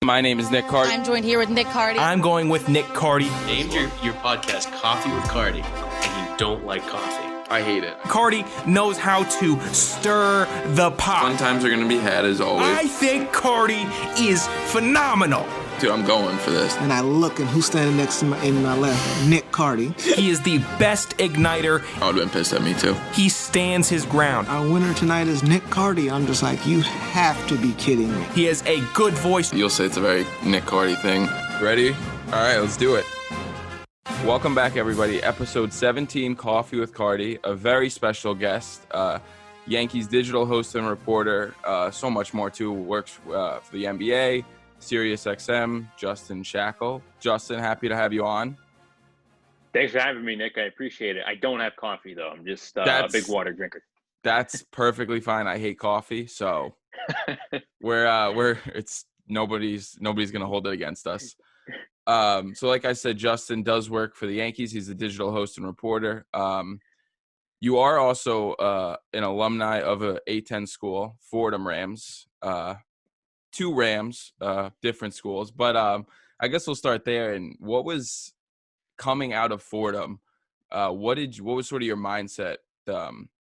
My name is Nick Cardi. I'm joined here with Nick Cardi. I'm going with Nick Cardi. Named your podcast Coffee with Cardi, and you don't like coffee. I hate it. Cardi knows how to stir the pot. Fun times are going to be had as always. I think Cardi is phenomenal. Dude, I'm going for this. And I look, and who's standing next to me in my left? Nick Cardi. He is the best igniter. I would have been pissed at me too. He stands his ground. Our winner tonight is Nick Cardi. I'm just like, you have to be kidding me. He has a good voice. You'll say it's a very Nick Cardi thing. Ready? All right, let's do it. Welcome back, everybody. Episode 17, Coffee with Cardi. A very special guest, Yankees Digital host and reporter. So much more, too. Works for the NBA. SiriusXM, Justin Shackil. Justin, happy to have you on. Thanks for having me, Nick. I appreciate it. I don't have coffee, though. I'm just a big water drinker. That's perfectly fine. I hate coffee, so nobody's gonna hold it against us. So like I said, Justin does work for the Yankees. He's a digital host and reporter. You are also an alumni of a A-10 school, Fordham Rams. Two Rams, different schools, but I guess we'll start there. And what was coming out of Fordham? What was sort of your mindset?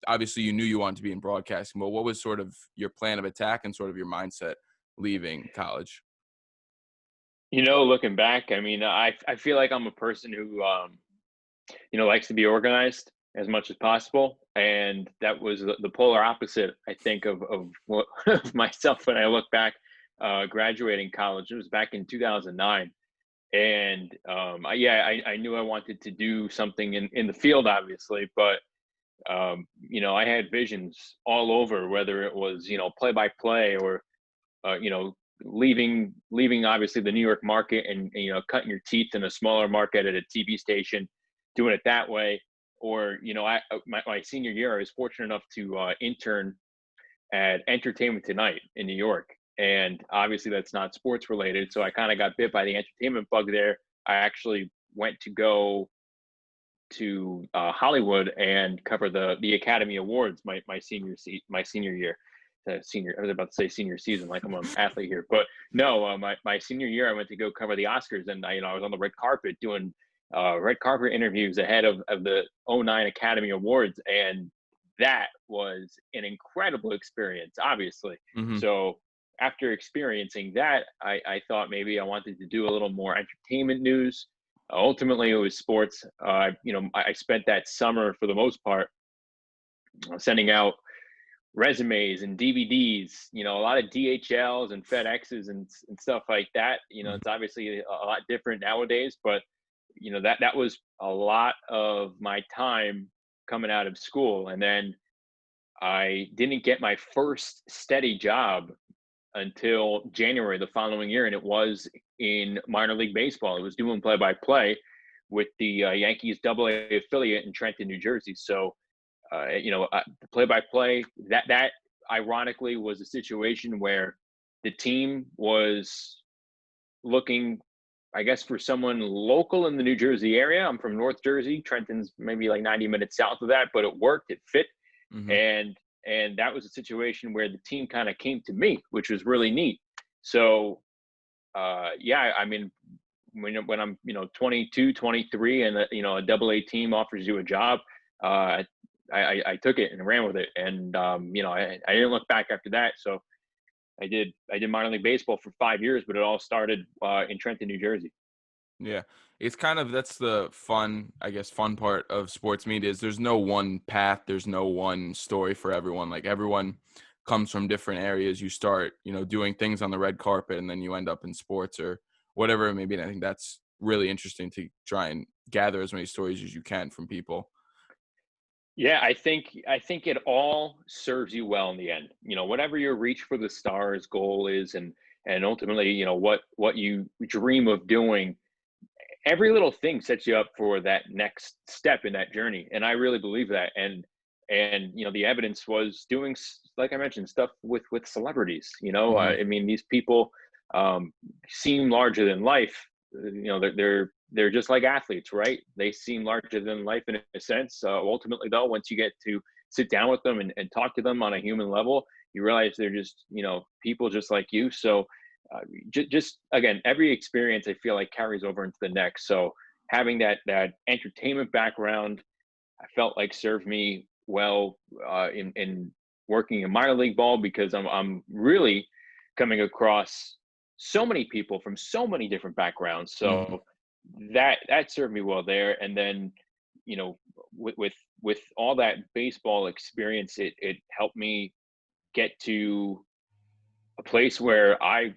Obviously, you knew you wanted to be in broadcasting, but what was sort of your plan of attack and sort of your mindset leaving college? You know, looking back, I mean, I feel like I'm a person who, likes to be organized as much as possible. And that was the polar opposite, I think, of myself when I look back. Graduating college. It was back in 2009. And I knew I wanted to do something in the field, obviously, but I had visions all over, whether it was, play-by-play or, leaving obviously the New York market and cutting your teeth in a smaller market at a TV station, doing it that way. Or, my senior year, I was fortunate enough to intern at Entertainment Tonight in New York. And obviously that's not sports related. So I kind of got bit by the entertainment bug there. I actually went to go to Hollywood and cover the Academy Awards my senior year. I was about to say senior season, like I'm an athlete here, but no, my senior year, I went to go cover the Oscars, and I was on the red carpet doing red carpet interviews ahead of the 2009 Academy Awards. And that was an incredible experience, obviously. Mm-hmm. So after experiencing that, I thought maybe I wanted to do a little more entertainment news. Ultimately, it was sports. I spent that summer, for the most part, sending out resumes and DVDs, a lot of DHLs and FedExes and stuff like that. It's obviously a lot different nowadays, but, that was a lot of my time coming out of school. And then I didn't get my first steady job until January the following year, and it was in minor league baseball. It was doing play-by-play with the Yankees AA affiliate in Trenton, New Jersey. So, the play-by-play, that ironically was a situation where the team was looking, I guess, for someone local in the New Jersey area. I'm from North Jersey. Trenton's maybe like 90 minutes south of that, but it worked. It fit. Mm-hmm. And that was a situation where the team kind of came to me, which was really neat. So, I mean, when I'm, 22, 23 and, a AA team offers you a job, I took it and ran with it. And, I didn't look back after that. So I did minor league baseball for 5 years, but it all started in Trenton, New Jersey. Yeah. It's that's the fun part of sports media is there's no one path. There's no one story for everyone. Like everyone comes from different areas. You start, doing things on the red carpet and then you end up in sports or whatever it may be. And I think that's really interesting to try and gather as many stories as you can from people. Yeah, I think it all serves you well in the end. Whatever your reach for the stars goal is and ultimately, what you dream of doing, every little thing sets you up for that next step in that journey. And I really believe that. And the evidence was doing, like I mentioned, stuff with celebrities, mm-hmm. I mean, these people seem larger than life. They're just like athletes, right? They seem larger than life in a sense. Ultimately, though, once you get to sit down with them and talk to them on a human level, you realize they're just, people just like you. So just again, every experience I feel like carries over into the next. So having that entertainment background, I felt like served me well in working in minor league ball, because I'm really coming across so many people from so many different backgrounds. Hmm. So that served me well there. And then, you know, with all that baseball experience, it helped me get to a place where I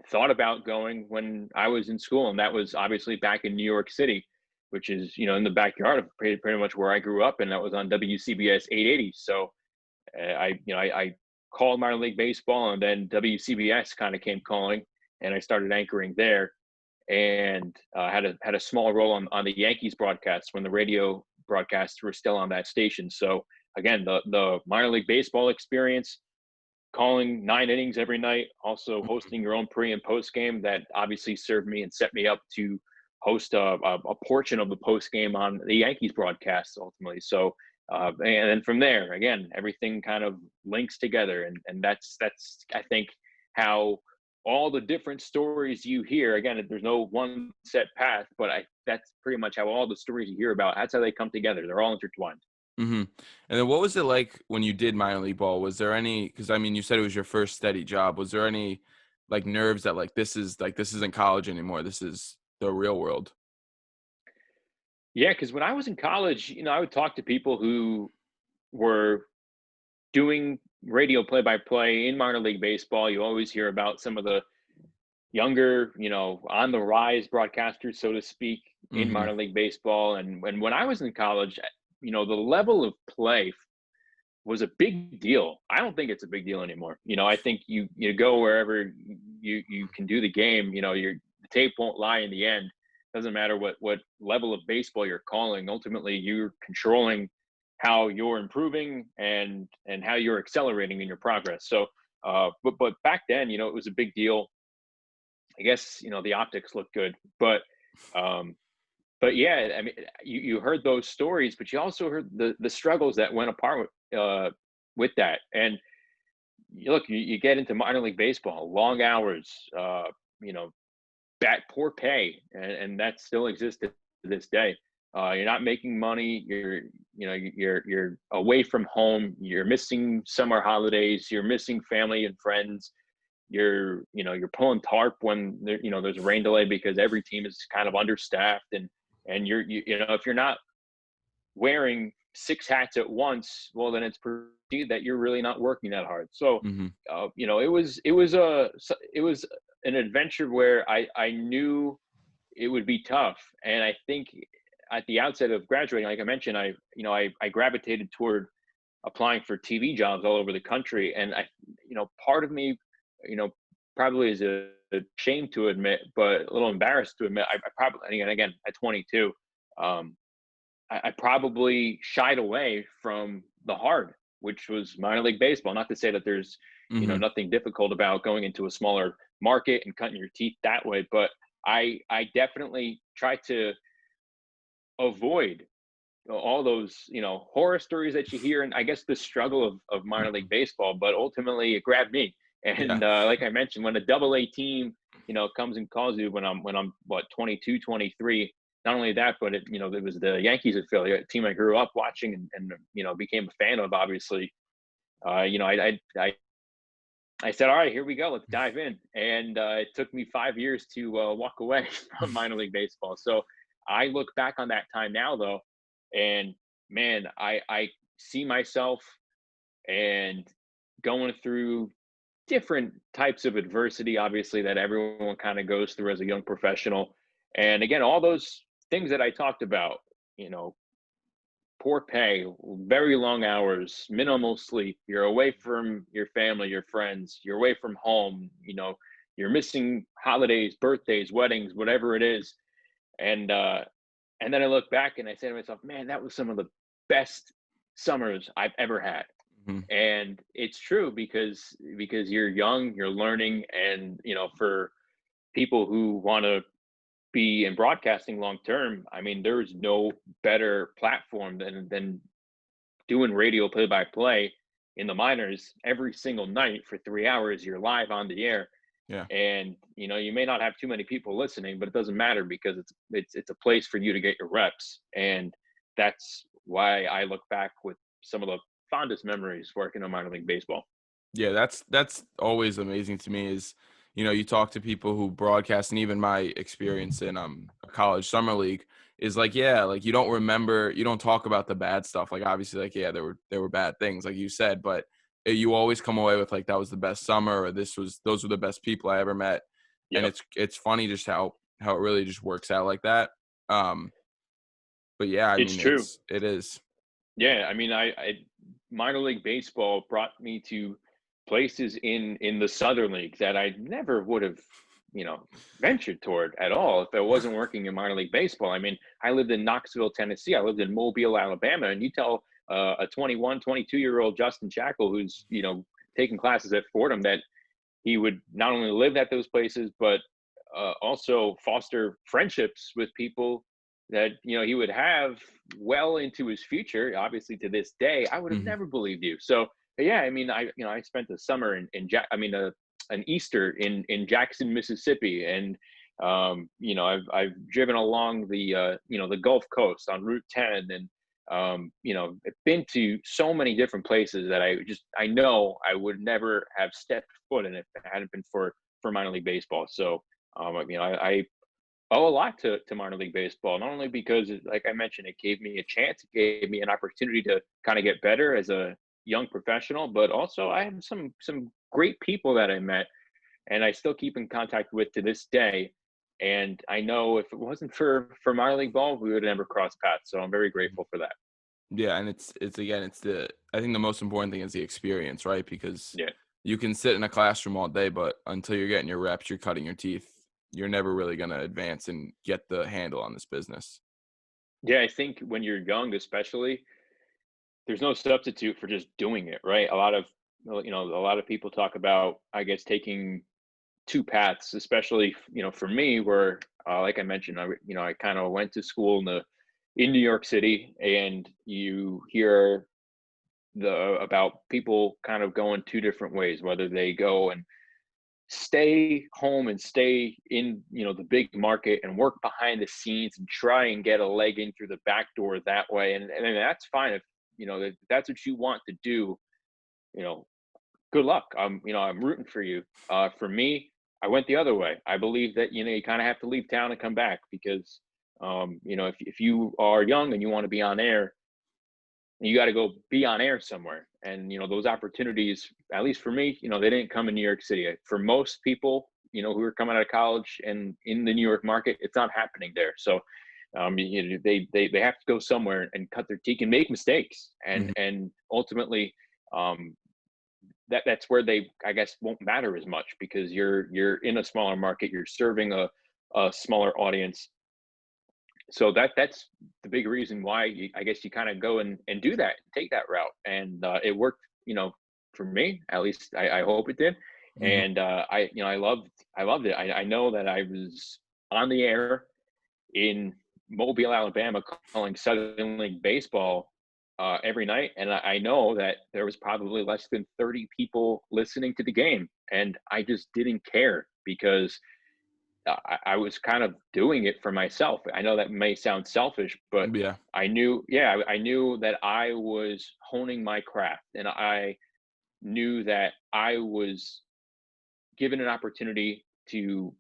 thought about going when I was in school, and that was obviously back in New York City, which is, in the backyard of pretty much where I grew up, and that was on WCBS 880. So I called minor league baseball, and then WCBS kind of came calling, and I started anchoring there, and had a small role on the Yankees broadcasts when the radio broadcasts were still on that station. So again, the minor league baseball experience, calling 9 innings every night, also hosting your own pre and post game, that obviously served me and set me up to host a portion of the post game on the Yankees broadcast ultimately. So, and then from there, again, everything kind of links together, and that's I think how all the different stories you hear. Again, there's no one set path, but that's pretty much how all the stories you hear about. That's how they come together. They're all intertwined. Hmm. And then what was it like when you did minor league ball? Was there any, because I mean, you said it was your first steady job. Was there any like nerves that this isn't college anymore? This is the real world. Yeah, because when I was in college, I would talk to people who were doing radio play-by-play in minor league baseball. You always hear about some of the younger, on the rise broadcasters, so to speak, in Hmm. minor league baseball. And when I was in college, the level of play was a big deal. I don't think it's a big deal anymore. I think you go wherever you can do the game. The tape won't lie in the end. Doesn't matter what level of baseball you're calling. Ultimately, you're controlling how you're improving and how you're accelerating in your progress. So, but back then, it was a big deal. I guess the optics look good, um, but yeah, I mean, you heard those stories, but you also heard the struggles that went apart with that. And look, you get into minor league baseball, long hours, you know, poor pay, and that still exists to this day. You're not making money. You're away from home. You're missing summer holidays. You're missing family and friends. You're pulling tarp when there's a rain delay, because every team is kind of understaffed, and if you're not wearing six hats at once, well, then it's perceived that you're really not working that hard. So, Hmm. it was an adventure where I knew it would be tough, and I think at the outset of graduating, like I mentioned, I gravitated toward applying for TV jobs all over the country, and part of me, you know, probably is a shame to admit, but a little embarrassed to admit, I probably, and again, at 22, um, I probably shied away from the hard, which was minor league baseball. Not to say that there's, Hmm. nothing difficult about going into a smaller market and cutting your teeth that way, but I definitely try to avoid all those horror stories that you hear, and I guess the struggle of minor league baseball. But ultimately it grabbed me, Yeah. and like I mentioned, when a double A team comes and calls you when I'm what, 22, 23, not only that, but it was the Yankees affiliate, a team I grew up watching, and became a fan of, obviously. I said, all right, here we go, let's dive in. And it took me 5 years to walk away from minor league baseball. So I look back on that time now, though, and man, I see myself and going through different types of adversity, obviously, that everyone kind of goes through as a young professional. And again, all those things that I talked about, you know, poor pay, very long hours, minimal sleep. You're away from your family, your friends. You're away from home. You're missing holidays, birthdays, weddings, whatever it is. And then I look back and I say to myself, man, that was some of the best summers I've ever had. Hmm. And it's true, because you're young, you're learning, and for people who want to be in broadcasting long term, I mean, there's no better platform than doing radio play by play in the minors every single night for 3 hours. You're live on the air. Yeah. And you may not have too many people listening, but it doesn't matter because it's a place for you to get your reps. And that's why I look back with some of the fondest memories working on minor league baseball. Yeah, that's always amazing to me is, you talk to people who broadcast, and even my experience in a college summer league is like, yeah, like you don't talk about the bad stuff. Like obviously like, yeah, there were bad things like you said, but you always come away with like that was the best summer, or those were the best people I ever met. And Yep. it's funny just how it really just works out like that. Um but yeah, I It's mean true. it is. Yeah, I mean, I minor league baseball brought me to places in the Southern League that I never would have, ventured toward at all if I wasn't working in minor league baseball. I mean, I lived in Knoxville, Tennessee. I lived in Mobile, Alabama, and you tell a 21, 22-year-old Justin Shackil who's taking classes at Fordham that he would not only live at those places, but also foster friendships with people that he would have well into his future. Obviously, to this day, I would have Mhm. never believed you. So, yeah, I mean, I spent the summer an Easter in Jackson, Mississippi, and I've driven along the Gulf Coast on Route 10, and I've been to so many different places that I know I would never have stepped foot in if it hadn't been for minor league baseball. So I owe a lot to minor league baseball, not only because, like I mentioned, it gave me a chance, it gave me an opportunity to kind of get better as a young professional, but also I have some great people that I met and I still keep in contact with to this day. And I know if it wasn't for minor league ball, we would have never crossed paths. So I'm very grateful for that. Yeah, and it's again, I think the most important thing is the experience, right? Because Yeah. you can sit in a classroom all day, but until you're getting your reps, you're cutting your teeth, you're never really going to advance and get the handle on this business. Yeah, I think when you're young, especially, there's no substitute for just doing it, right? A lot of people talk about, I guess, taking two paths, especially, for me, where, like I mentioned, I kind of went to school in New York City, and you hear about people kind of going two different ways, whether they go and stay home and stay in the big market and work behind the scenes and try and get a leg in through the back door that way, and that's fine if if that's what you want to do. you know Good luck. I'm rooting for you. For me, I went the other way. I believe that you kind of have to leave town and come back because if you are young and you want to be on air, you got to go be on air somewhere. And those opportunities, at least for me, they didn't come in New York City. For most people, who are coming out of college and in the New York market, it's not happening there. So they have to go somewhere and cut their teeth and make mistakes, and Mhm. ultimately, um, that's where they, I guess, won't matter as much because you're in a smaller market, you're serving a smaller audience. So that's the big reason why I guess you kind of go and do that, take that route, and it worked. For me, at least, I hope it did. Mhm. And I loved it. I know that I was on the air in Mobile, Alabama, calling Southern League baseball every night, and I know that there was probably less than 30 people listening to the game, and I just didn't care because I was kind of doing it for myself. I know that may sound selfish, but Yeah. I knew that I was honing my craft, and I knew that I was given an opportunity to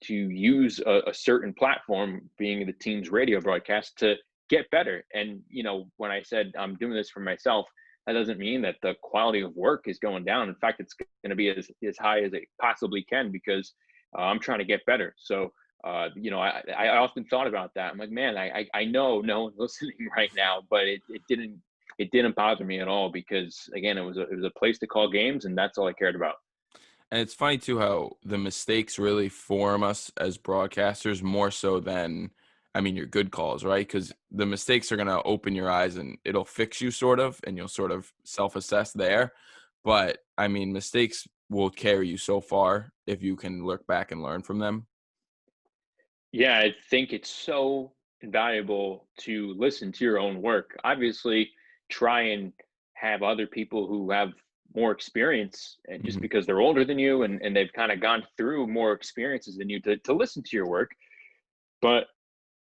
use a certain platform, being the team's radio broadcast, to get better. And when I said I'm doing this for myself, that doesn't mean that the quality of work is going down. In fact, it's going to be as high as it possibly can because I'm trying to get better. So I often thought about that. I'm like, man, I know no one's listening right now, but it didn't bother me at all because, again, it was a place to call games, and that's all I cared about. And it's funny too how the mistakes really form us as broadcasters more so than, I mean, your good calls, right? Because the mistakes are going to open your eyes and it'll fix you sort of, and you'll sort of self-assess there. But I mean, mistakes will carry you so far if you can look back and learn from them. Yeah, I think it's so invaluable to listen to your own work. Obviously, try and have other people who have more experience, and just because they're older than you and they've kind of gone through more experiences than you to listen to your work. But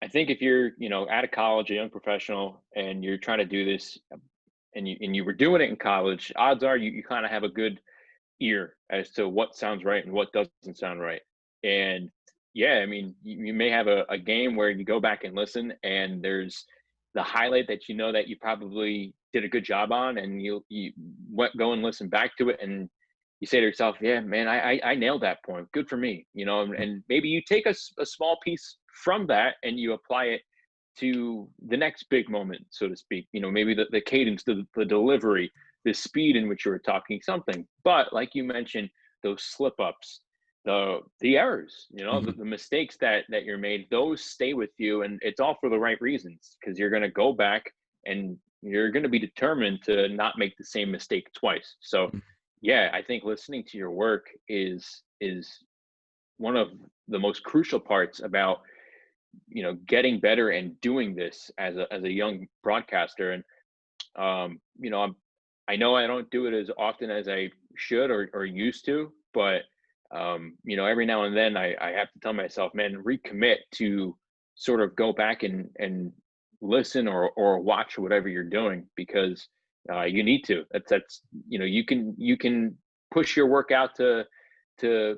I think if you're, out of college, a young professional, and you're trying to do this, and you were doing it in college, odds are you kind of have a good ear as to what sounds right and what doesn't sound right. And yeah, I mean, you may have a game where you go back and listen, and there's the highlight that that you probably did a good job on, and go and listen back to it, and you say to yourself, yeah, man, I nailed that point. Good for me, and maybe you take a small piece from that and you apply it to the next big moment, so to speak. Maybe the cadence, the delivery, the speed in which you were talking something. But like you mentioned, those slip ups, the errors, the mistakes that you're made, those stay with you, and it's all for the right reasons, because you're going to go back and you're going to be determined to not make the same mistake twice. So yeah, I think listening to your work is one of the most crucial parts about getting better and doing this as a young broadcaster. And I know I don't do it as often as I should or used to, but every now and then I have to tell myself, man, recommit to sort of go back and listen or watch whatever you're doing, because you need to. That's you can push your work out to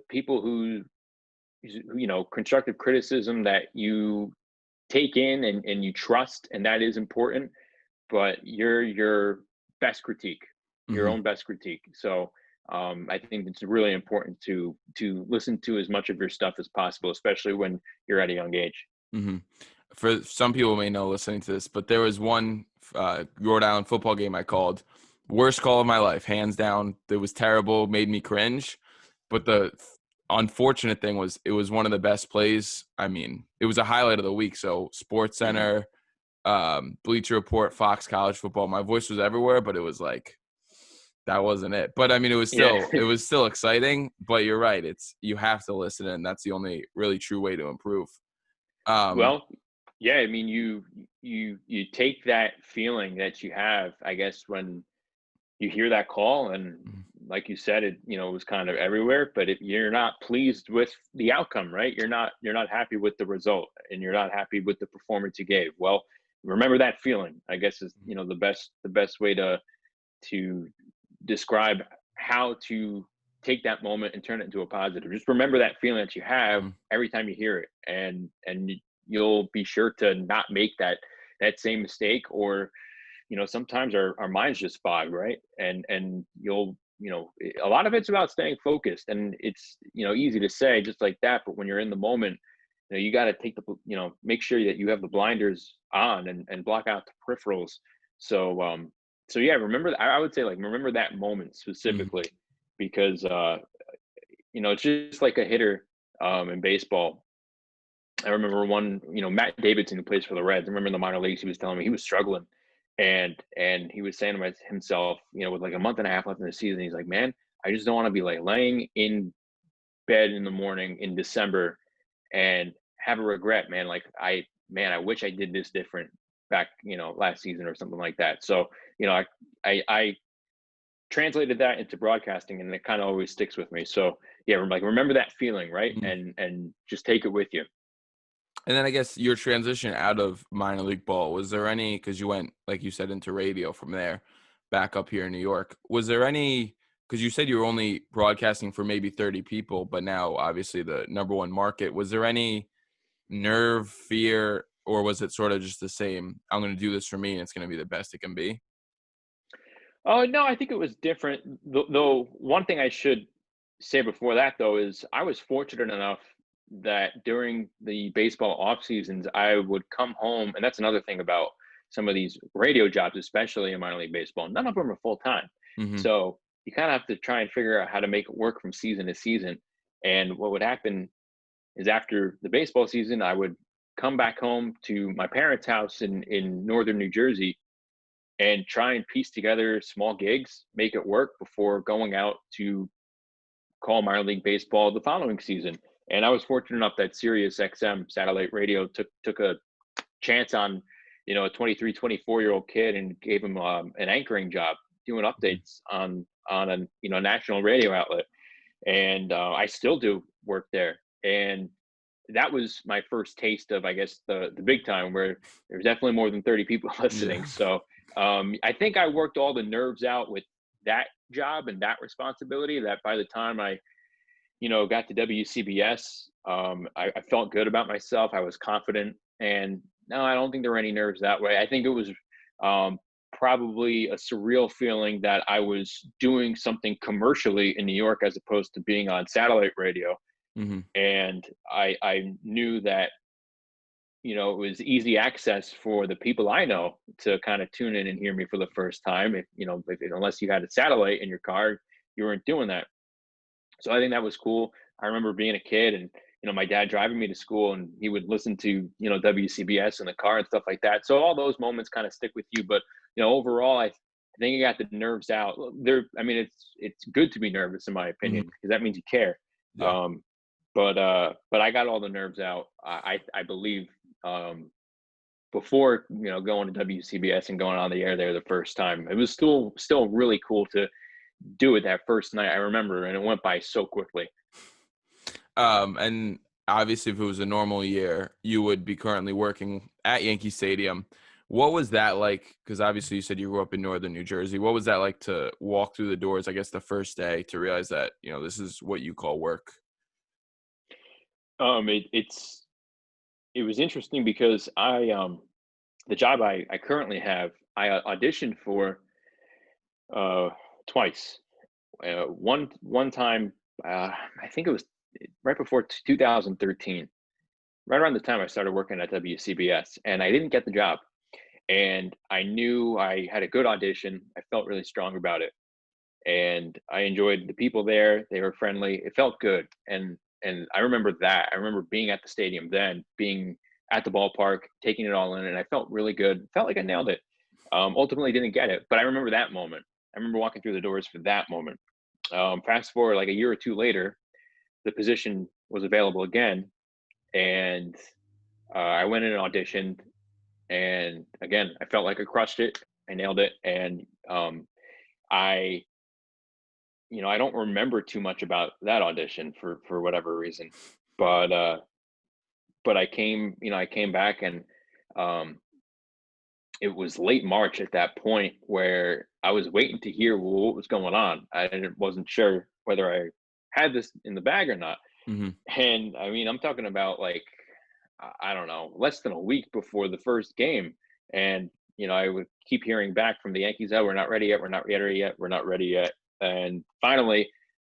people who constructive criticism that you take in and you trust, and that is important. But your best critique, your own best critique. So I think it's really important to listen to as much of your stuff as possible, especially when you're at a young age. For some people may know listening to this, but there was one Rhode Island football game I called. Worst call of my life, hands down. It was terrible, made me cringe. But the unfortunate thing was it was one of the best plays. I mean, it was a highlight of the week. So Sports Center, Bleacher Report, Fox College Football. My voice was everywhere, but it was like, that wasn't it. But I mean, it was still it was still exciting. But you're right. You have to listen, and that's the only really true way to improve. Well, yeah, I mean, you take that feeling that you have, I guess, when you hear that call, and like you said, it was kind of everywhere. But if you're not pleased with the outcome, right? You're not happy with the result, and you're not happy with the performance you gave. Well, remember that feeling, I guess, is the best way to describe how to take that moment and turn it into a positive. Just remember that feeling that you have every time you hear it, and you'll be sure to not make that same mistake. Or sometimes our minds just fog, right? And you'll a lot of it's about staying focused, and it's easy to say just like that, but when you're in the moment, you got to take make sure that you have the blinders on and block out the peripherals. So yeah, I would say, like, remember that moment specifically, because it's just like a hitter in baseball. I remember one, Matt Davidson, who plays for the Reds. I remember in the minor leagues, he was telling me he was struggling, and he was saying to himself, with like a month and a half left in the season, he's like, man, I just don't want to be like laying in bed in the morning in December and have a regret, man. Like, I wish I did this different back, last season or something like that. So, I translated that into broadcasting, and it kind of always sticks with me. So yeah, remember that feeling, right? And just take it with you. And then I guess your transition out of minor league ball, was there any, because you went, like you said, into radio from there back up here in New York, was there any, because you said you were only broadcasting for maybe 30 people, but now obviously the number one market, was there any nerve, fear, or was it sort of just the same, I'm going to do this for me and it's going to be the best it can be? Oh, no, I think it was different. Though one thing I should say before that, though, is I was fortunate enough that during the baseball off seasons, I would come home. And that's another thing about some of these radio jobs, especially in minor league baseball. None of them are full time. So you kind of have to try and figure out how to make it work from season to season. And what would happen is, after the baseball season, I would come back home to my parents' house in northern New Jersey and try and piece together small gigs, make it work before going out to call minor league baseball the following season. And I was fortunate enough that SiriusXM satellite radio took a chance on, a 23, 24-year-old kid, and gave him an anchoring job doing updates on on a national radio outlet, and I still do work there. And that was my first taste of, I guess, the big time, where there's definitely more than 30 people listening. Yeah. So I think I worked all the nerves out with that job and that responsibility, that by the time I got to WCBS, I felt good about myself. I was confident, and no, I don't think there were any nerves that way. I think it was probably a surreal feeling that I was doing something commercially in New York as opposed to being on satellite radio. Mm-hmm. And I knew that, it was easy access for the people I know to kind of tune in and hear me for the first time. Unless you had a satellite in your car, you weren't doing that. So I think that was cool. I remember being a kid and, my dad driving me to school, and he would listen to, WCBS in the car and stuff like that. So all those moments kind of stick with you. But, overall, I think I got the nerves out there. I mean, it's good to be nervous, in my opinion, because that means you care. Yeah. But I got all the nerves out. I believe, before, going to WCBS and going on the air there the first time. It was still really cool to do it that first night, I remember, and it went by so quickly. And obviously, if it was a normal year, you would be currently working at Yankee Stadium. What was that like? Because obviously you said you grew up in northern New Jersey. What was that like to walk through the doors, I guess, the first day, to realize that, this is what you call work? It was interesting because the job I currently have, I auditioned for twice. One time, I think it was right before 2013, right around the time I started working at WCBS, and I didn't get the job. And I knew I had a good audition. I felt really strong about it, and I enjoyed the people there. They were friendly. It felt good, and I remember that. I remember being at the stadium then, being at the ballpark, taking it all in, and I felt really good. Felt like I nailed it. Ultimately, didn't get it, but I remember that moment. I remember walking through the doors for that moment. Fast forward like a year or two later, the position was available again, and I went in and auditioned. And again, I felt like I crushed it. I nailed it, and I I don't remember too much about that audition for whatever reason, but I came back, and it was late March at that point, where I was waiting to hear what was going on. I wasn't sure whether I had this in the bag or not. Mm-hmm. And I mean, I'm talking about, like, I don't know, less than a week before the first game. And, I would keep hearing back from the Yankees, "Oh, we're not ready yet. We're not ready yet. We're not ready yet." And finally,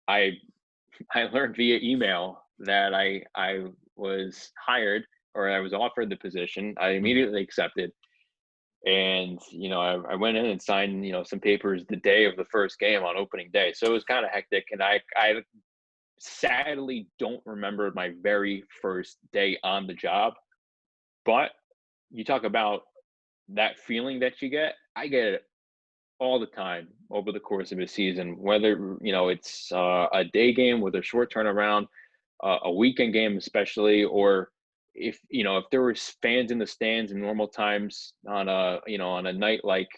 I learned via email that I was hired, or I was offered the position. I immediately accepted. And, I went in and signed, some papers the day of the first game on opening day. So it was kind of hectic. And I sadly don't remember my very first day on the job. But you talk about that feeling that you get, I get it all the time over the course of a season, whether, it's a day game with a short turnaround, a weekend game especially, or if there was fans in the stands in normal times on a night like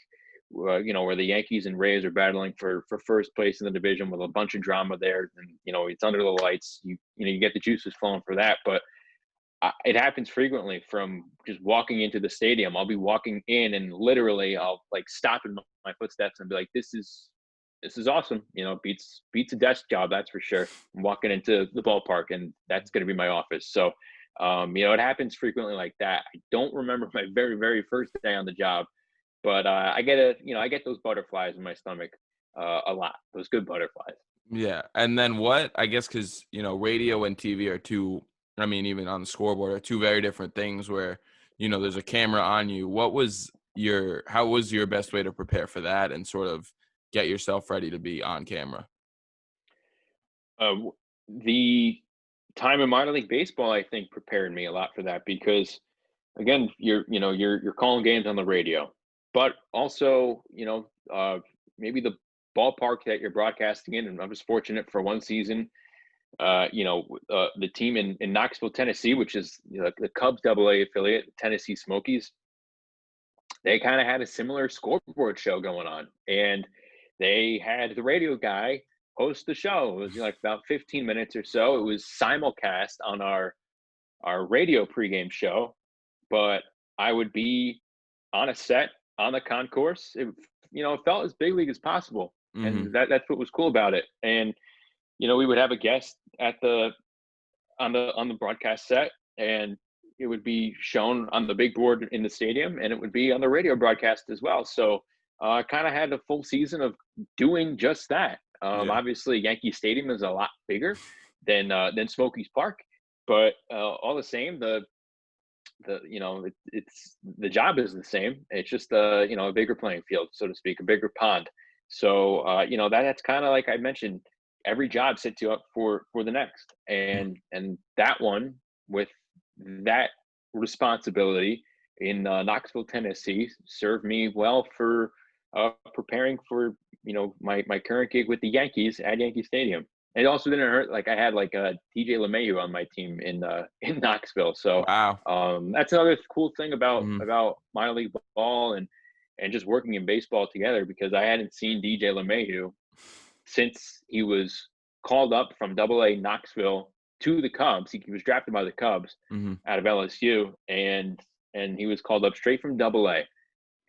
where the Yankees and Rays are battling for first place in the division with a bunch of drama there, and it's under the lights, you get the juices flowing for that. But it happens frequently, from just walking into the stadium. I'll be walking in, and literally I'll like stop in my footsteps and be like, this is awesome. Beats a desk job, that's for sure. I'm walking into the ballpark, and that's going to be my office. So it happens frequently like that. I don't remember my very, very first day on the job, but I get those butterflies in my stomach a lot. Those good butterflies. Yeah. And then what, I guess, because, radio and TV are two, I mean, even on the scoreboard, are two very different things where, there's a camera on you. How was your best way to prepare for that and sort of get yourself ready to be on camera? The time in minor league baseball, I think, prepared me a lot for that, because again, you're calling games on the radio, but also, maybe the ballpark that you're broadcasting in. And I was fortunate for one season, the team in Knoxville, Tennessee, which is the Cubs AA affiliate, Tennessee Smokies. They kind of had a similar scoreboard show going on, and they had the radio guy host the show. It was like about 15 minutes or so. It was simulcast on our radio pregame show, but I would be on a set on the concourse. It felt as big league as possible, Mm-hmm. and that's what was cool about it. And we would have a guest on the broadcast set, and it would be shown on the big board in the stadium, and it would be on the radio broadcast as well. So I kind of had a full season of doing just that. Yeah. Obviously, Yankee Stadium is a lot bigger than Smokies Park, but all the same, it's the job is the same. It's just a bigger playing field, so to speak, a bigger pond. So that's kind of like I mentioned. Every job sets you up for the next, and that one with that responsibility in Knoxville, Tennessee, served me well for preparing for my current gig with the Yankees at Yankee Stadium. It also didn't hurt. Like I had like DJ LeMahieu on my team in Knoxville, so Wow. that's another cool thing about Mhm. minor league ball and just working in baseball together, because I hadn't seen DJ LeMahieu since he was called up from Double-A Knoxville to the Cubs. He was drafted by the Cubs Mhm. out of LSU, and he was called up straight from Double-A.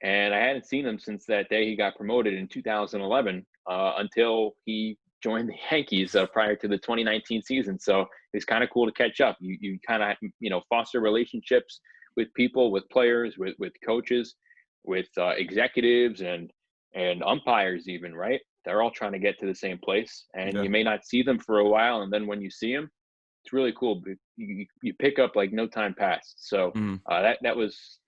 And I hadn't seen him since that day he got promoted in 2011 until he joined the Yankees prior to the 2019 season. So it's kind of cool to catch up. You kind of foster relationships with people, with players, with coaches, with executives and umpires even, right? They're all trying to get to the same place, and Yeah. you may not see them for a while, and then when you see them, it's really cool. You pick up like no time passed. So Mhm. that was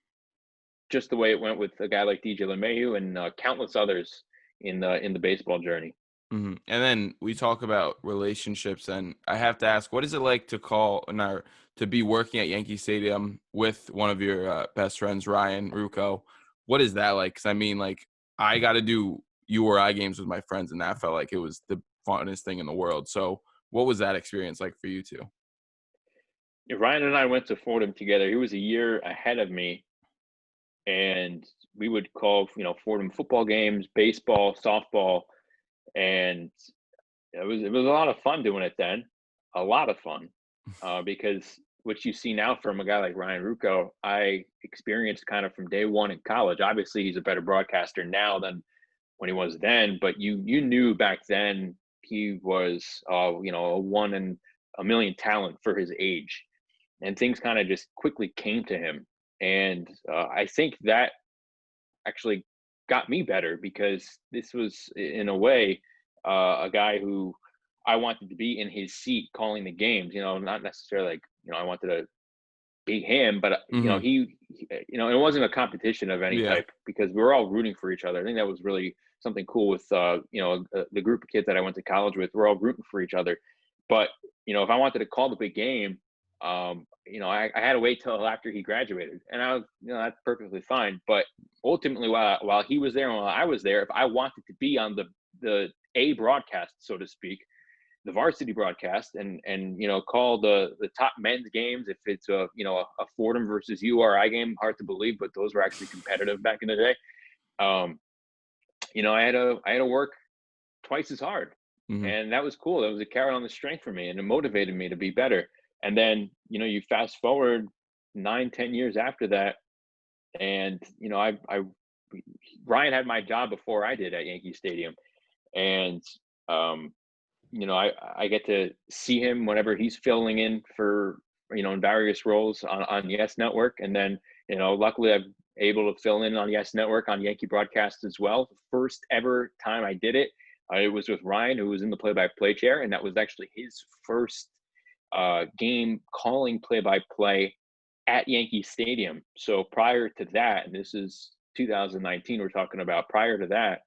just the way it went with a guy like DJ LeMahieu and countless others in the baseball journey. Mhm. And then we talk about relationships, and I have to ask, what is it like to be working at Yankee Stadium with one of your best friends, Ryan Ruocco? What is that like? Because I mean, like, I got to do U or I games with my friends, and that felt like it was the funnest thing in the world. So, what was that experience like for you two? Ryan and I went to Fordham together. He was a year ahead of me, and we would call Fordham football games, baseball, softball, and it was a lot of fun doing it then, a lot of fun, because what you see now from a guy like Ryan Ruocco, I experienced kind of from day one in college. Obviously, he's a better broadcaster now than when he was then, but you knew back then he was a 1 in a million talent for his age, and things kind of just quickly came to him. And I think that actually got me better, because this was in a way a guy who I wanted to be in his seat calling the games. Not necessarily like I wanted to be him, but Mhm. it wasn't a competition of any Yeah. type, because we were all rooting for each other. I think that was really something cool with the group of kids that I went to college with. We're all rooting for each other. But if I wanted to call the big game, I had to wait till after he graduated, and I was, that's perfectly fine. But ultimately, while he was there and while I was there, if I wanted to be on the A broadcast, so to speak, the varsity broadcast, and call the top men's games, if it's a Fordham versus URI game, hard to believe, but those were actually competitive back in the day. I had to work twice as hard, Mhm. and that was cool. That was a carrot on the strength for me, and it motivated me to be better. And then you fast forward 9-10 years after that, and I Ryan had my job before I did at Yankee Stadium, and I get to see him whenever he's filling in for in various roles on Yes Network, and then luckily I'm able to fill in on Yes Network on Yankee broadcast as well. The first ever time I did it, it was with Ryan, who was in the play-by-play chair, and that was actually his first game calling play-by-play at Yankee Stadium. So prior to that, and this is 2019 we're talking about, prior to that,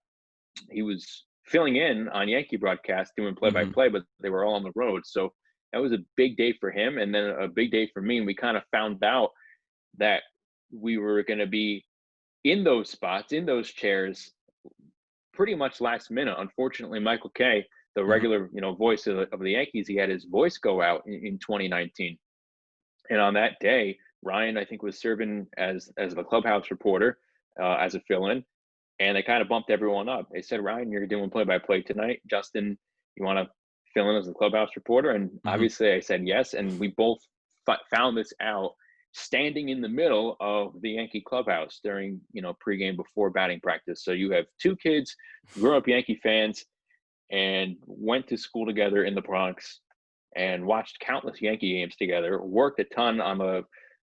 he was filling in on Yankee broadcast doing play by Mhm. play, but they were all on the road. So that was a big day for him, and then a big day for me. And we kind of found out that we were going to be in those spots, in those chairs, pretty much last minute. Unfortunately, Michael Kay, the Mhm. regular voice of the Yankees, he had his voice go out in 2019. And on that day, Ryan, I think, was serving as the clubhouse reporter, as a fill-in, and they kind of bumped everyone up. They said, Ryan, you're doing play-by-play tonight. Justin, you want to fill in as the clubhouse reporter? And Mhm. obviously I said yes. And we both found this out standing in the middle of the Yankee clubhouse during, pregame before batting practice. So you have two kids, grew up Yankee fans, and went to school together in the Bronx and watched countless Yankee games together, worked a ton on a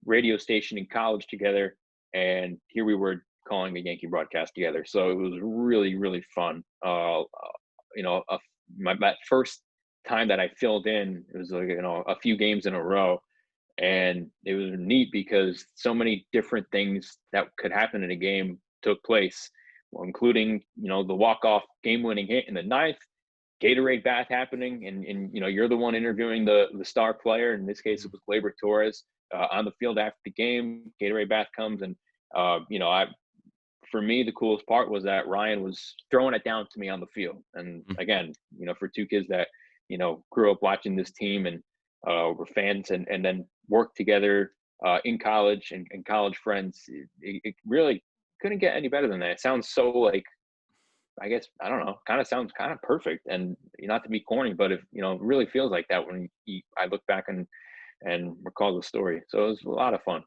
radio station in college together. And here we were calling a Yankee broadcast together. So it was really, really fun. You know, that first time that I filled in, it was like, a few games in a row. And it was neat because so many different things that could happen in a game took place, including, the walk-off game-winning hit in the ninth, Gatorade bath happening, and you're the one interviewing the star player. In this case, it was Gleyber Torres on the field after the game. Gatorade bath comes, and I for me the coolest part was that Ryan was throwing it down to me on the field. And again, for two kids that grew up watching this team and were fans, and then worked together in college and college friends, it really couldn't get any better than that. It sounds so like, I guess, I don't know, kind of sounds kind of perfect. And not to be corny, but if, it really feels like that when I look back and recall the story. So it was a lot of fun.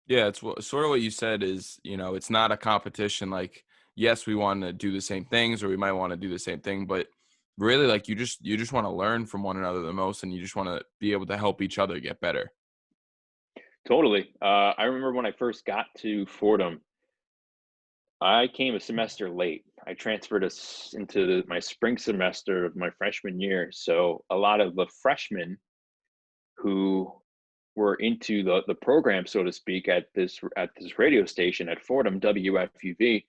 Yeah, it's sort of what you said is, it's not a competition. Like, yes, we want to do the same things, or we might want to do the same thing, but really, like, you just want to learn from one another the most, and you just want to be able to help each other get better. Totally. I remember when I first got to Fordham, I came a semester late. I transferred us into my spring semester of my freshman year. So a lot of the freshmen who were into the program, so to speak, at this radio station at Fordham, WFUV,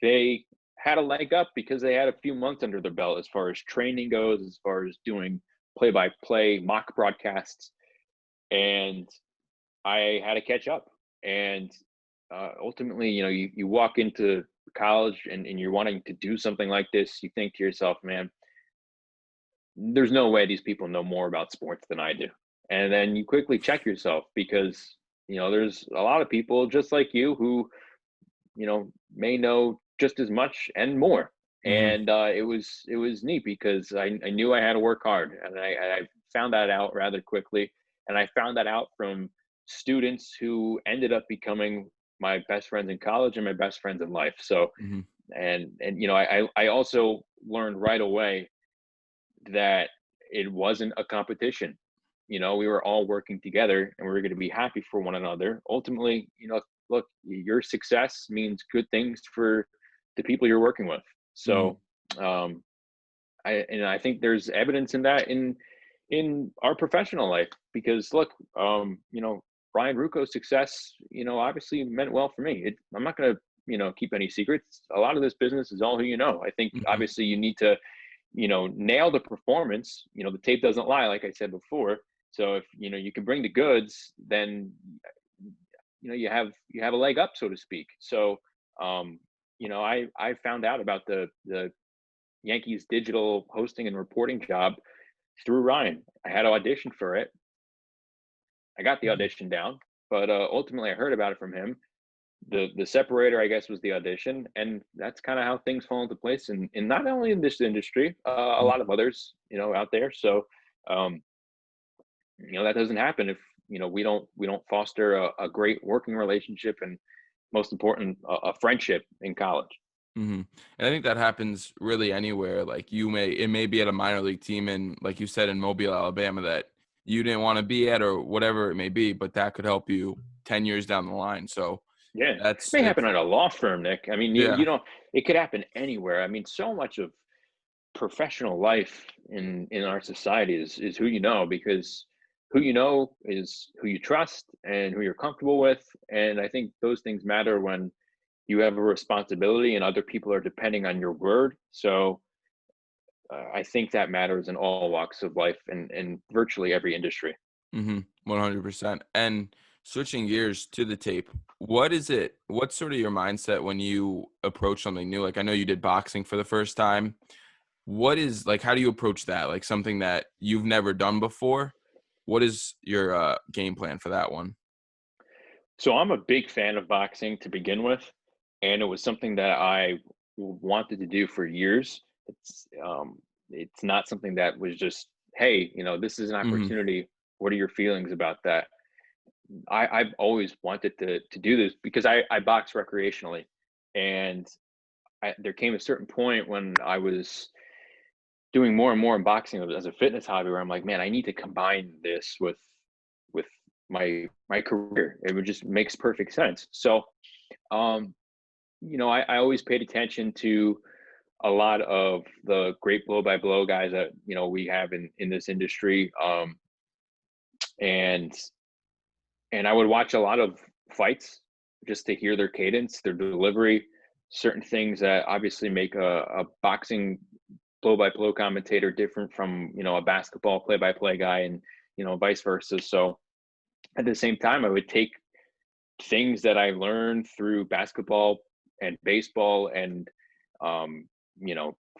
they had a leg up because they had a few months under their belt as far as training goes, as far as doing play-by-play mock broadcasts, and I had to catch up. And ultimately, you walk into college and you're wanting to do something like this, you think to yourself, man, there's no way these people know more about sports than I do. And then you quickly check yourself because, there's a lot of people just like you who, may know just as much and more. Hmm. And it was neat because I knew I had to work hard, and I found that out rather quickly. And I found that out from students who ended up becoming my best friends in college and my best friends in life. So, Hmm. I also learned right away that it wasn't a competition. We were all working together and we were going to be happy for one another. Ultimately, look, your success means good things for the people you're working with. Hmm. So, um, I think there's evidence in that in our professional life because look, Brian Rucco's success, obviously meant well for me. I'm not going to, keep any secrets. A lot of this business is all who you know. I think Hmm. obviously you need to, nail the performance. The tape doesn't lie, like I said before. So if you can bring the goods, then you have a leg up, so to speak. So I found out about the Yankees Digital hosting and reporting job through Ryan. I had to audition for it. I got the audition down, but ultimately I heard about it from him. The separator, I guess, was the audition, and that's kind of how things fall into place. And not only in this industry, a lot of others, out there. So, um, that doesn't happen if we don't foster a great working relationship, and most important, a friendship in college. Hmm. And I think that happens really anywhere. Like, it may be at a minor league team in, like you said, in Mobile, Alabama, that you didn't want to be at, or whatever it may be, but that could help you 10 years down the line. So Yeah, it that's may happen it's at a law firm, Nick. I mean, you yeah. don't. It could happen anywhere. I mean, so much of professional life in our society is who you know, because who you know is who you trust and who you're comfortable with. And I think those things matter when you have a responsibility and other people are depending on your word. So I think that matters in all walks of life and virtually every industry. 100%. And switching gears to the tape, what's sort of your mindset when you approach something new? Like, I know you did boxing for the first time. What is, like, how do you approach that? Like, something that you've never done before? What is your game plan for that one? So I'm a big fan of boxing to begin with, and it was something that I wanted to do for years. It's not something that was just, hey, this is an Hmm. opportunity. What are your feelings about that? I've always wanted to do this because I box recreationally, and there came a certain point when I was doing more and more in boxing as a fitness hobby where I'm like, man, I need to combine this with my career. It would just makes perfect sense. So, um, I always paid attention to a lot of the great blow by blow guys that we have in this industry, and I would watch a lot of fights just to hear their cadence, their delivery, certain things that obviously make a boxing blow-by-blow commentator different from a basketball play-by-play guy, and vice versa. So at the same time, I would take things that I learned through basketball and baseball and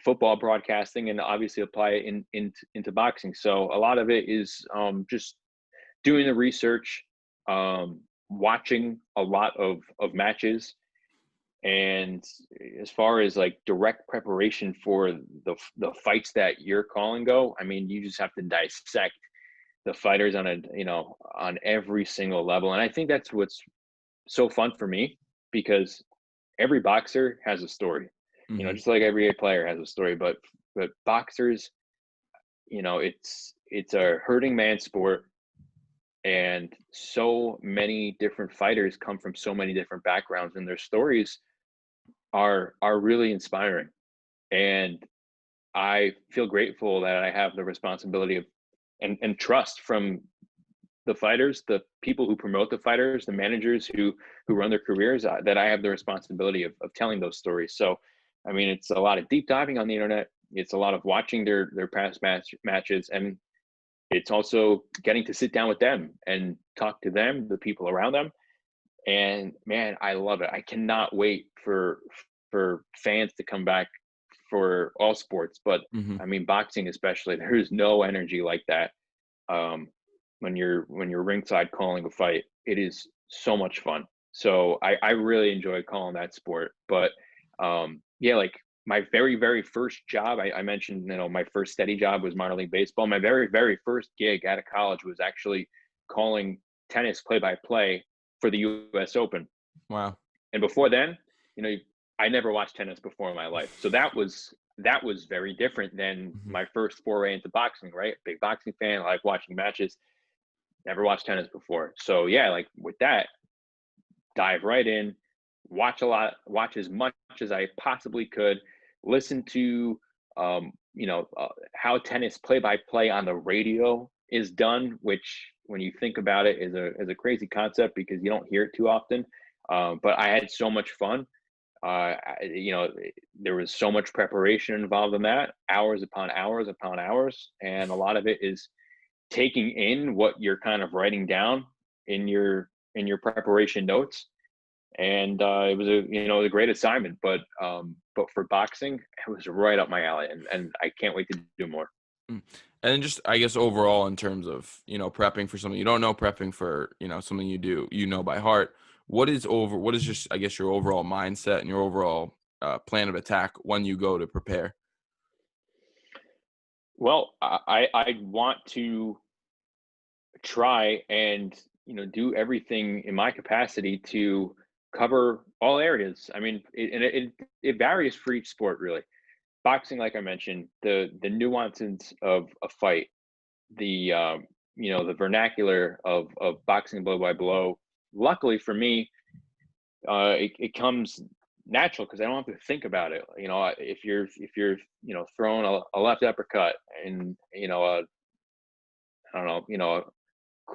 football broadcasting, and obviously apply it into boxing. So a lot of it is just doing the research, watching a lot of matches, and as far as like direct preparation for the fights that you're calling go, I mean, you just have to dissect the fighters on on every single level. And I think that's what's so fun for me, because every boxer has a story, Hmm. just like every player has a story, but boxers, it's a hurting man sport, and so many different fighters come from so many different backgrounds, and their stories are really inspiring. And I feel grateful that I have the responsibility of and trust from the fighters, the people who promote the fighters, the managers who run their careers, that I have the responsibility of telling those stories. So, I mean, it's a lot of deep diving on the internet. It's a lot of watching their past matches, and it's also getting to sit down with them and talk to them, the people around them. And man, I love it. I cannot wait for fans to come back for all sports, but Hmm. I mean boxing especially. There's no energy like that. Um, when you're ringside calling a fight, it is so much fun. So I really enjoy calling that sport. But yeah, like my very first job, I mentioned, my first steady job was minor league baseball. My very first gig out of college was actually calling tennis play by play for the U.S. Open. Wow. And before then, you know, I never watched tennis before in my life. So that was very different than Hmm. my first foray into boxing, right? Big boxing fan, I like watching matches, never watched tennis before. So yeah, like with that, dive right in, watch as much as I possibly could, listen to how tennis play by play on the radio is done, which when you think about it is a crazy concept because you don't hear it too often. But I had so much fun. There was so much preparation involved in that, hours upon hours, and a lot of it is taking in what you're kind of writing down in your preparation notes. And it was a great assignment, but for boxing, it was right up my alley, and I can't wait to do more. Mm. And then just, I guess, overall in terms of, prepping for something you don't know, prepping for, something you do, by heart, what is just, I guess, your overall mindset and your overall plan of attack when you go to prepare? Well, I want to try and do everything in my capacity to cover all areas. I mean, it varies for each sport, really. Boxing, like I mentioned, the nuances of a fight, the vernacular of boxing blow by blow. Luckily for me, it comes natural because I don't have to think about it. If you're throwing a left uppercut and I don't know,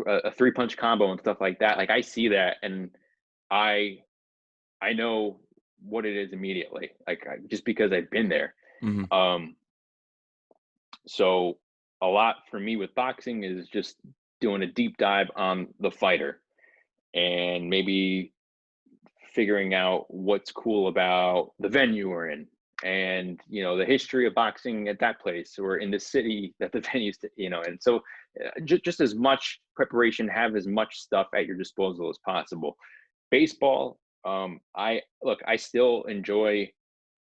a three punch combo and stuff like that. Like I see that and I I know what it is immediately. Like just because I've been there. Hmm. Um, so a lot for me with boxing is just doing a deep dive on the fighter and maybe figuring out what's cool about the venue we're in, and the history of boxing at that place or in the city that the venues and so just as much preparation, have as much stuff at your disposal as possible. Baseball, I still enjoy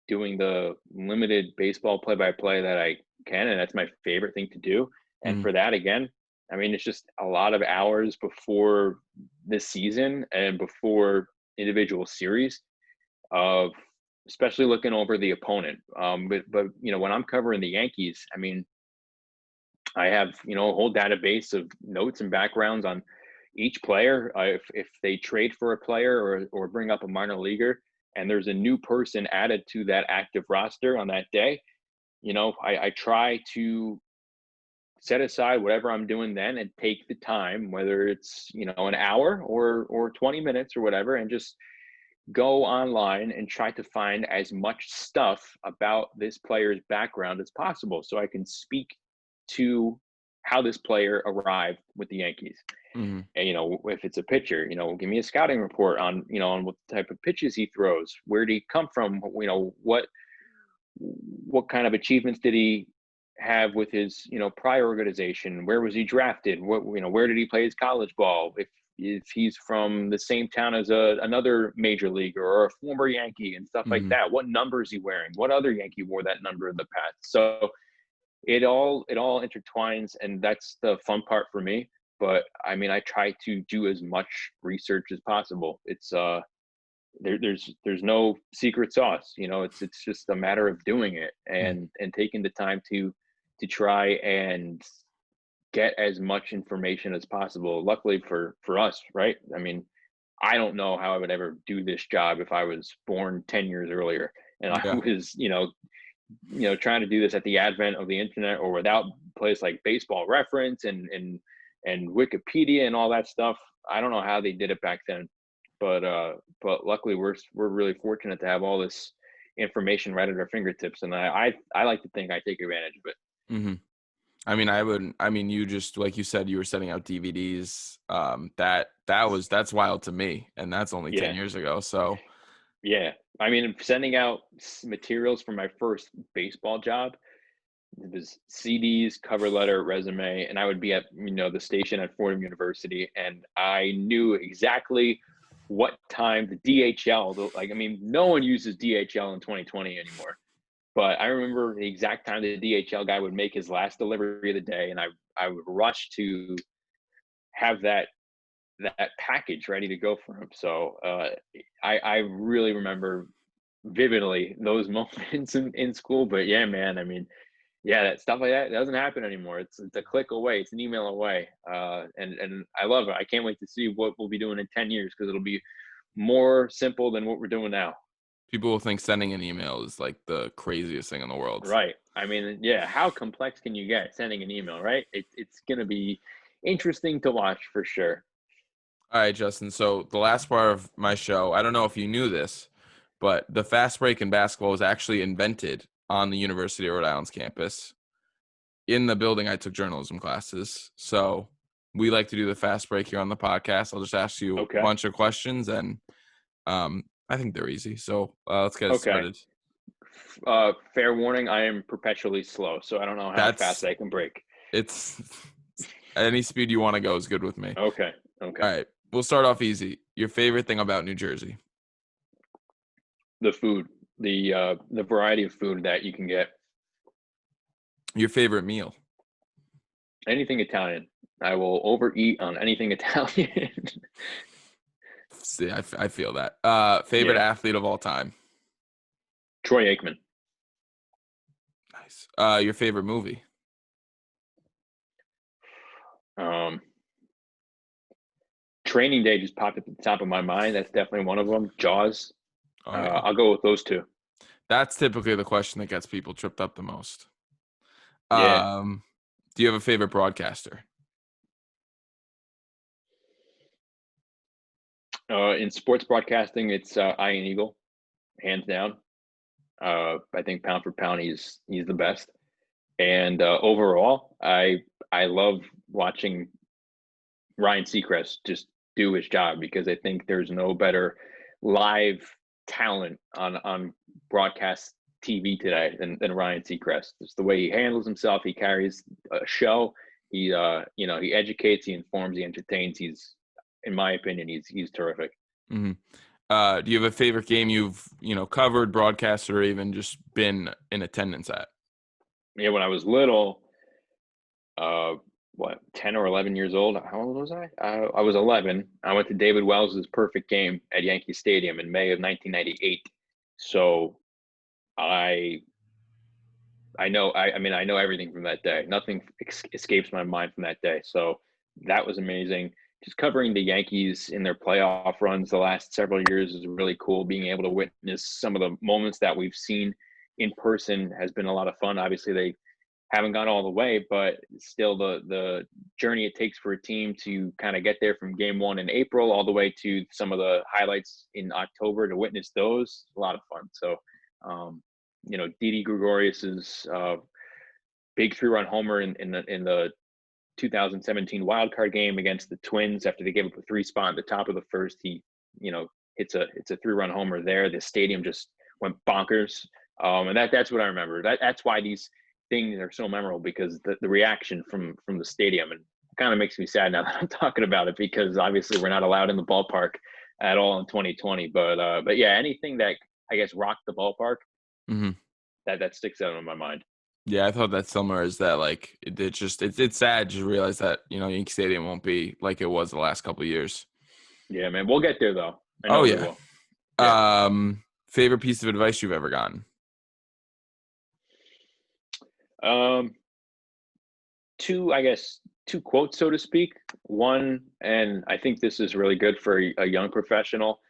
doing the limited baseball play-by-play that I can, and that's my favorite thing to do. And Mhm. for that, again, I mean, it's just a lot of hours before this season and before individual series of especially looking over the opponent. But when I'm covering the Yankees, I mean, I have a whole database of notes and backgrounds on each player. If they trade for a player or bring up a minor leaguer, and there's a new person added to that active roster on that day, I try to set aside whatever I'm doing then and take the time, whether it's an hour or 20 minutes or whatever, and just go online and try to find as much stuff about this player's background as possible so I can speak to how this player arrived with the Yankees. Mhm. And if it's a pitcher, give me a scouting report on on what type of pitches he throws, where did he come from, what kind of achievements did he have with his prior organization, where was he drafted, where did he play his college ball, if he's from the same town as another major leaguer or a former Yankee and stuff like Mhm. that, what number is he wearing, what other Yankee wore that number in the past. So it all intertwines, and that's the fun part for me. But I mean, I try to do as much research as possible. It's there's no secret sauce. It's just a matter of doing it Mhm. and taking the time to try and get as much information as possible. Luckily for us, right? I mean, I don't know how I would ever do this job if I was born 10 years earlier and I Yeah. was trying to do this at the advent of the internet or without places like Baseball Reference and Wikipedia and all that stuff. I don't know how they did it back then, but luckily we're really fortunate to have all this information right at our fingertips, and I like to think I take advantage of it. Mhm. I mean, you just, like you said, you were sending out DVDs. That's wild to me. And that's only 10 Yeah, years ago. So, yeah. I mean, sending out materials for my first baseball job, it was CDs, cover letter, resume, and I would be at the station at Fordham University, and I knew exactly what time the DHL. Like, I mean, no one uses DHL in 2020 anymore, but I remember the exact time the DHL guy would make his last delivery of the day, and I would rush to have that package ready to go for him. So I really remember vividly those moments in school. But yeah, man, I mean, yeah, that stuff like that doesn't happen anymore. It's a click away, it's an email away, and I love it. I can't wait to see what we'll be doing in 10 years because it'll be more simple than what we're doing now. people will think sending an email is like the craziest thing in the world. Right. I mean, yeah, how complex can you get sending an email, right? It's gonna be interesting to watch for sure. All right, Justin. So, the last part of my show, I don't know if you knew this, but the fast break in basketball was actually invented on the University of Rhode Island's campus. In the building, I took journalism classes. So, we like to do the fast break here on the podcast. I'll just ask you a Okay. bunch of questions, and I think they're easy. So, let's get it Okay. started. Fair warning, I am perpetually slow, so I don't know how fast That's I can break. it's any speed you want to go is good with me. Okay. Okay. All right, we'll start off easy. Your favorite thing about New Jersey? The food, the variety of food that you can get. Your favorite meal? Anything Italian. I will overeat on anything Italian. See, I feel that. Favorite Yeah. athlete of all time? Troy Aikman. Nice. Your favorite movie? Um, Training Day just popped at the top of my mind. That's definitely one of them. Jaws. Oh yeah, I'll go with those two. that's typically the question that gets people tripped up the most. Yeah. Do you have a favorite broadcaster? In sports broadcasting, it's Ian Eagle, hands down. I think pound for pound, he's the best. And overall, I love watching Ryan Seacrest just do his job because I think there's no better live talent on broadcast TV today than Ryan Seacrest. It's the way he handles himself. He carries a show. He educates, he informs, he entertains. In my opinion, he's terrific. Mm-hmm. Do you have a favorite game you've, covered, broadcasted, or even just been in attendance at? Yeah, when I was little, 10 or 11 years old. How old was I? I was 11. I went to David Wells's perfect game at Yankee Stadium in May of 1998. So I know, I know everything from that day. Nothing escapes my mind from that day. So that was amazing. Just covering the Yankees in their playoff runs the last several years is really cool. Being able to witness some of the moments that we've seen in person has been a lot of fun. Obviously, they haven't gone all the way, but still the journey it takes for a team to kind of get there from game one in April all the way to some of the highlights in October, to witness those, a lot of fun. So, Didi Gregorius's big 3-run homer in the 2017 wild card game against the Twins after they gave up a 3 spot at the top of the first, he, hits a 3-run homer there. The stadium just went bonkers. And that's what I remember. That's why these things are so memorable, because the reaction from the stadium, and it kind of makes me sad now that I'm talking about it, because obviously we're not allowed in the ballpark at all in 2020. But yeah, anything that I guess rocked the ballpark, Mm-hmm. that sticks out in my mind. Yeah, I thought that similar, is that like it's sad to realize that Yankee Stadium won't be like it was the last couple of years. Yeah, man, we'll get there though. I know we will. Yeah. Favorite piece of advice you've ever gotten? Two quotes, so to speak. One, and I think this is really good for a young professional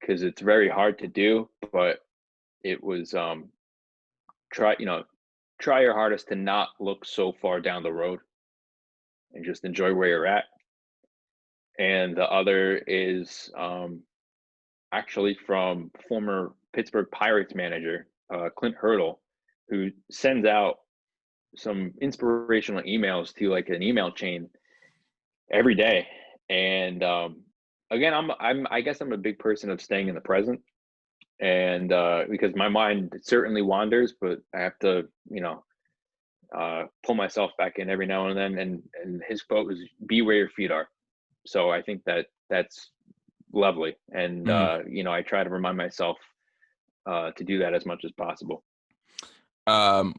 because it's very hard to do, but it was try your hardest to not look so far down the road and just enjoy where you're at. And the other is actually from former Pittsburgh Pirates manager Clint Hurdle, who sends out some inspirational emails to like an email chain every day. And again, I guess I'm a big person of staying in the present, and because my mind certainly wanders, but I have to pull myself back in every now and then. And his quote was, "Be where your feet are." So I think that's lovely, and I try to remind myself to do that as much as possible.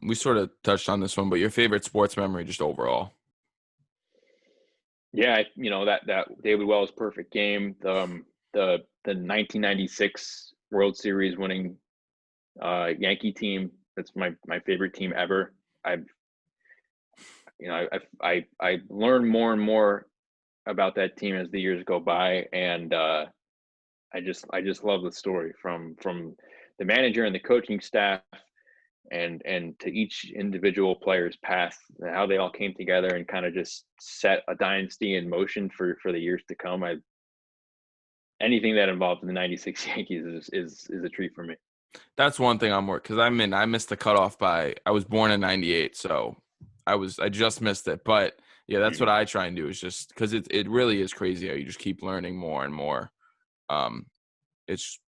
We sort of touched on this one, but your favorite sports memory just overall? Yeah, that David Wells perfect game, the 1996 World Series winning Yankee team. That's my favorite team ever. I learned more and more about that team as the years go by, and I just love the story from the manager and the coaching staff, and to each individual player's path, how they all came together and kind of just set a dynasty in motion for the years to come. Anything that involves the 96 Yankees is a treat for me. That's one thing I'm working, because I missed the cutoff I was born in 98, so I just missed it. But yeah, that's what I try and do, is just because it really is crazy how you just keep learning more and more. It's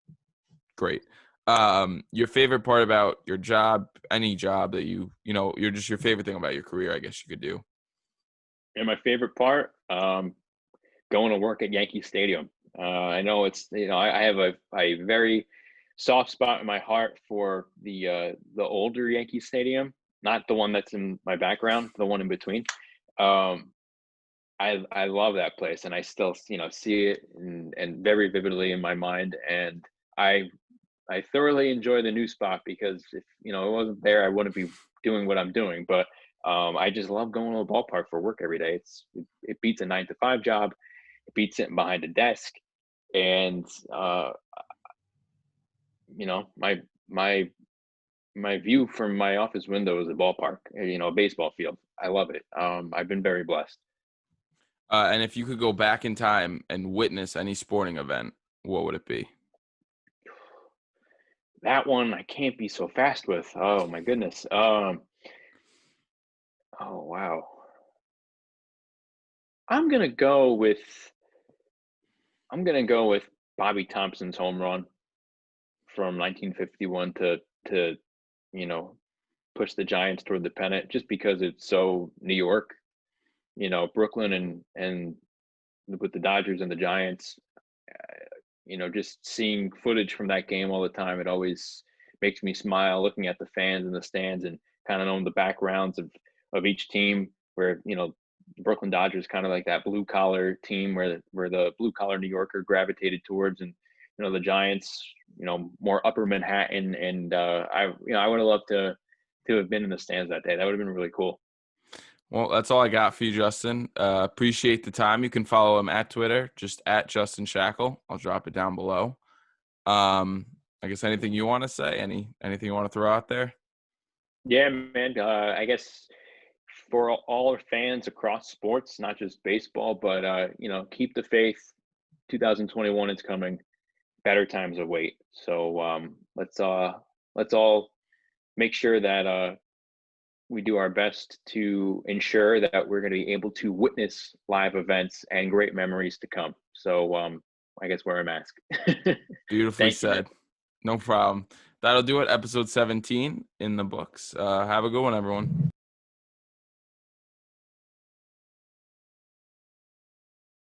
great. Your favorite part about your job, any job that you're just your favorite thing about your career, I guess you could do. And my favorite part, going to work at Yankee Stadium. I know it's, I have a very soft spot in my heart for the older Yankee Stadium, not the one that's in my background, the one in between. I love that place, and I still see it and very vividly in my mind. And I thoroughly enjoy the new spot, because if it wasn't there, I wouldn't be doing what I'm doing. But I just love going to the ballpark for work every day. It beats a 9-to-5 job. It beats sitting behind a desk. And my view from my office window is a ballpark, a baseball field. I love it. I've been very blessed. And if you could go back in time and witness any sporting event, what would it be? That one I can't be so fast with. Oh my goodness. Oh wow. I'm gonna go with Bobby Thompson's home run from 1951 to push the Giants toward the pennant, just because it's so New York, Brooklyn, and with the Dodgers and the Giants. just seeing footage from that game all the time, it always makes me smile looking at the fans in the stands and kind of knowing the backgrounds of each team where, the Brooklyn Dodgers kind of like that blue collar team where the blue collar New Yorker gravitated towards, and the Giants, more upper Manhattan, and I would have loved to have been in the stands that day. That would have been really cool. Well, that's all I got for you, Justin. Appreciate the time. You can follow him at Twitter, just at Justin Shackil. I'll drop it down below. I guess anything you want to say? Anything you want to throw out there? Yeah, man. I guess for all our fans across sports, not just baseball, but keep the faith. 2021 is coming. Better times await. So let's all make sure that we do our best to ensure that we're going to be able to witness live events and great memories to come. So I guess wear a mask. Beautifully Thank you, man. said. No problem. That'll do it. Episode 17 in the books. Have a good one, everyone.